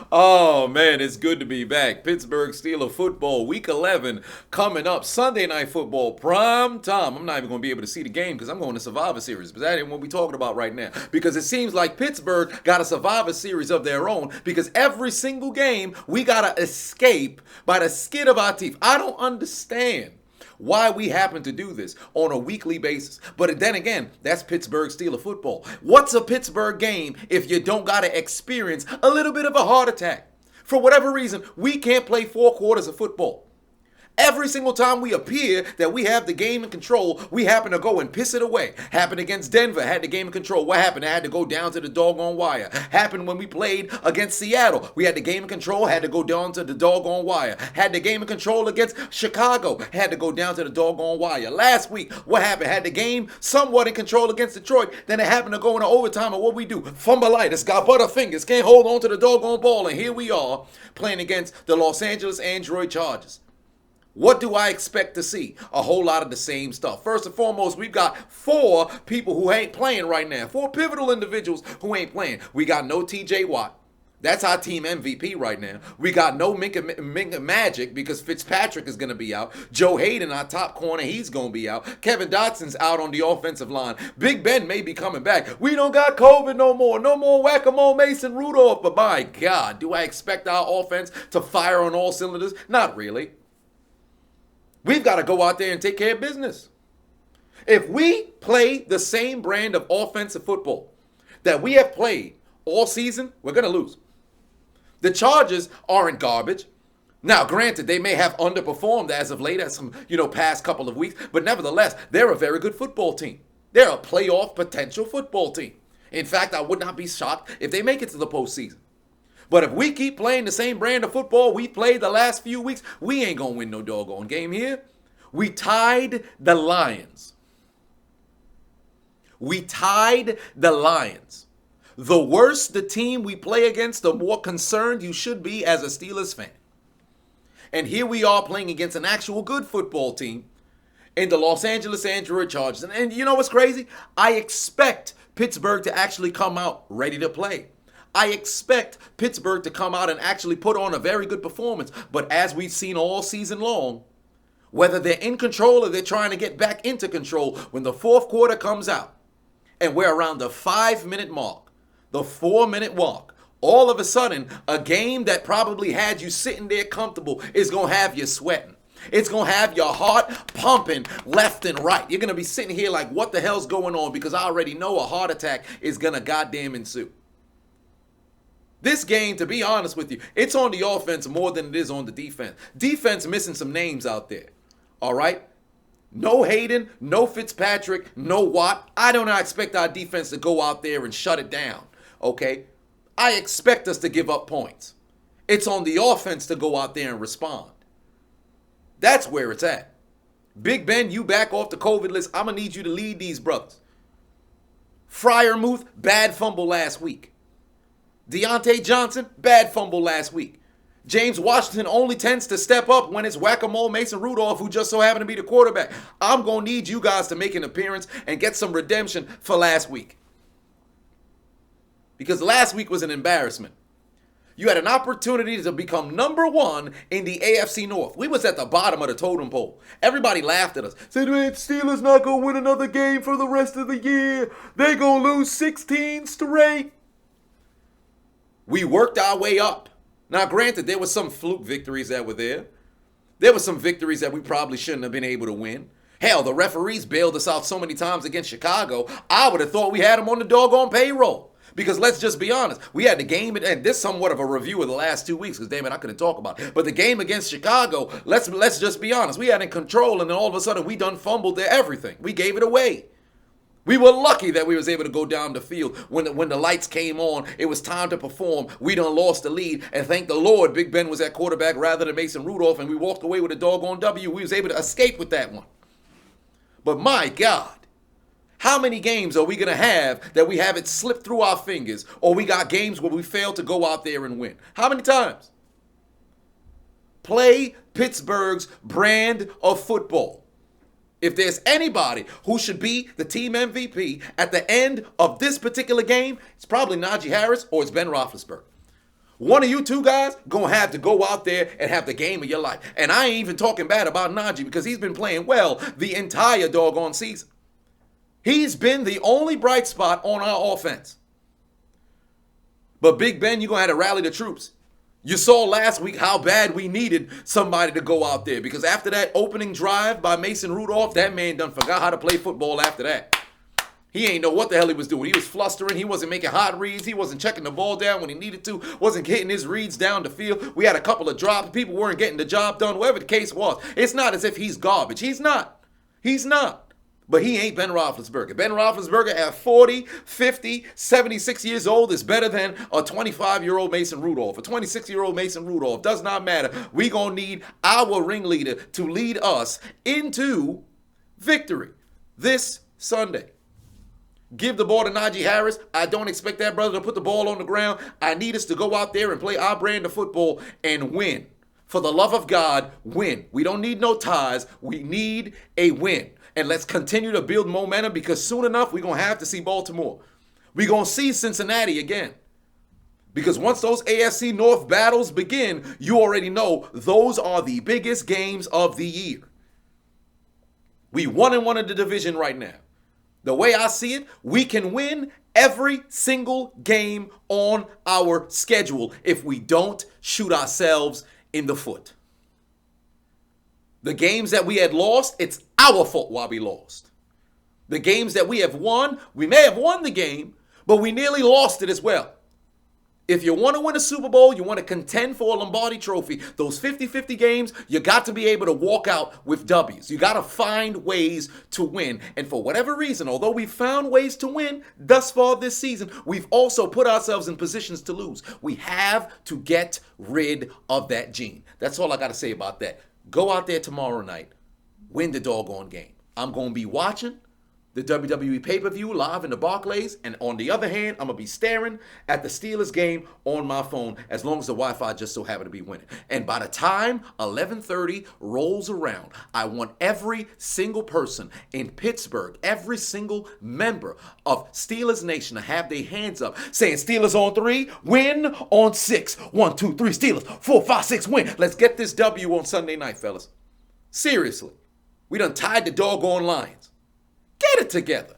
Oh man, it's good to be back. Pittsburgh Steelers football, week 11 coming up. Sunday night football, prime time. I'm not even going to be able to see the game because I'm going to Survivor Series, but that ain't what we're talking about right now. Because it seems like Pittsburgh got a Survivor Series of their own because every single game we got to escape by the skin of our teeth. I don't understand why we happen to do this on a weekly basis. But then again, that's Pittsburgh Steelers football. What's a Pittsburgh game if you don't got to experience a little bit of a heart attack? For whatever reason, we can't play 4 quarters of football. Every single time we appear that we have the game in control, we happen to go and piss it away. Happened against Denver, had the game in control. What happened? I had to go down to the doggone wire. Happened when we played against Seattle. We had the game in control, had to go down to the doggone wire. Had the game in control against Chicago, had to go down to the doggone wire. Last week, what happened? Had the game somewhat in control against Detroit. Then it happened to go into overtime, and what we do? Fumbleitis, got butterfingers, can't hold on to the doggone ball, and here we are playing against the Los Angeles Android Chargers. What do I expect to see? A whole lot of the same stuff. First and foremost, we've got 4 people who ain't playing right now. 4 pivotal individuals who ain't playing. We got no TJ Watt. That's our team MVP right now. We got no Minka Magic because Fitzpatrick is going to be out. Joe Hayden, our top corner, he's going to be out. Kevin Dotson's out on the offensive line. Big Ben may be coming back. We don't got COVID no more. No more whack-a-mole Mason Rudolph. But my God, do I expect our offense to fire on all cylinders? Not really. We've got to go out there and take care of business. If we play the same brand of offensive football that we have played all season, we're going to lose. The Chargers aren't garbage. Now, granted, they may have underperformed as of late, as some, past couple of weeks, but nevertheless, they're a very good football team. They're a playoff potential football team. In fact, I would not be shocked if they make it to the postseason. But if we keep playing the same brand of football we played the last few weeks, we ain't going to win no doggone game here. We tied the Lions. We tied the Lions. The worse the team we play against, the more concerned you should be as a Steelers fan. And here we are playing against an actual good football team in the Los Angeles Android Chargers. And you know what's crazy? I expect Pittsburgh to actually come out ready to play. I expect Pittsburgh to come out and actually put on a very good performance. But as we've seen all season long, whether they're in control or they're trying to get back into control, when the 4th quarter comes out and we're around the 5-minute mark, the 4-minute mark, all of a sudden, a game that probably had you sitting there comfortable is going to have you sweating. It's going to have your heart pumping left and right. You're going to be sitting here like, what the hell's going on? Because I already know a heart attack is going to goddamn ensue. This game, to be honest with you, it's on the offense more than it is on the defense. Defense missing some names out there. All right? No Hayden, no Fitzpatrick, no Watt. I do not expect our defense to go out there and shut it down. Okay? I expect us to give up points. It's on the offense to go out there and respond. That's where it's at. Big Ben, you back off the COVID list. I'm going to need you to lead these brothers. Freiermuth, bad fumble last week. Deontay Johnson, bad fumble last week. James Washington only tends to step up when it's whack-a-mole Mason Rudolph, who just so happened to be the quarterback. I'm going to need you guys to make an appearance and get some redemption for last week. Because last week was an embarrassment. You had an opportunity to become number 1 in the AFC North. We was at the bottom of the totem pole. Everybody laughed at us. Said, man, Steelers not going to win another game for the rest of the year. They going to lose 16 straight. We worked our way up. Now, granted, there were some fluke victories that were there. There were some victories that we probably shouldn't have been able to win. Hell, the referees bailed us out so many times against Chicago, I would have thought we had them on the doggone payroll. Because let's just be honest, we had the game, and this is somewhat of a review of the last 2 weeks, because damn it, I couldn't talk about it. But the game against Chicago, let's just be honest, we had in control, and then all of a sudden we done fumbled everything. We gave it away. We were lucky that we was able to go down the field when the lights came on. It was time to perform. We done lost the lead, and thank the Lord, Big Ben was at quarterback rather than Mason Rudolph, and we walked away with a doggone W. We was able to escape with that one. But my God, how many games are we going to have that we have it slip through our fingers, or we got games where we fail to go out there and win? How many times? Play Pittsburgh's brand of football. If there's anybody who should be the team MVP at the end of this particular game, it's probably Najee Harris or it's Ben Roethlisberger. One of you two guys going to have to go out there and have the game of your life. And I ain't even talking bad about Najee because he's been playing well the entire doggone season. He's been the only bright spot on our offense. But Big Ben, you're going to have to rally the troops. You saw last week how bad we needed somebody to go out there because after that opening drive by Mason Rudolph, that man done forgot how to play football after that. He ain't know what the hell he was doing. He was flustering. He wasn't making hot reads. He wasn't checking the ball down when he needed to. Wasn't hitting his reads down the field. We had a couple of drops. People weren't getting the job done. Whatever the case was. It's not as if he's garbage. He's not. He's not. But he ain't Ben Roethlisberger. Ben Roethlisberger at 40, 50, 76 years old is better than a 25-year-old Mason Rudolph. A 26-year-old Mason Rudolph. Does not matter. We going to need our ringleader to lead us into victory this Sunday. Give the ball to Najee Harris. I don't expect that brother to put the ball on the ground. I need us to go out there and play our brand of football and win. For the love of God, win. We don't need no ties. We need a win. And let's continue to build momentum because soon enough, we're going to have to see Baltimore. We're going to see Cincinnati again. Because once those AFC North battles begin, you already know those are the biggest games of the year. We 1-1 in the division right now. The way I see it, we can win every single game on our schedule if we don't shoot ourselves in the foot. The games that we had lost, it's our fault why we lost. The games that we have won, we may have won the game, but we nearly lost it as well. If you want to win a Super Bowl, you want to contend for a Lombardi trophy, those 50-50 games, you got to be able to walk out with W's. You got to find ways to win. And for whatever reason, although we've found ways to win thus far this season, we've also put ourselves in positions to lose. We have to get rid of that gene. That's all I got to say about that. Go out there tomorrow night, win the doggone game. I'm going to be watching the WWE pay-per-view live in the Barclays, and on the other hand, I'm going to be staring at the Steelers game on my phone as long as the Wi-Fi just so happen to be winning. And by the time 11:30 rolls around, I want every single person in Pittsburgh, every single member of Steelers Nation to have their hands up saying Steelers on 3, win on 6. 1, 2, 3, Steelers, 4, 5, 6, win. Let's get this W on Sunday night, fellas. Seriously. We done tied the doggone Lions. Get it together.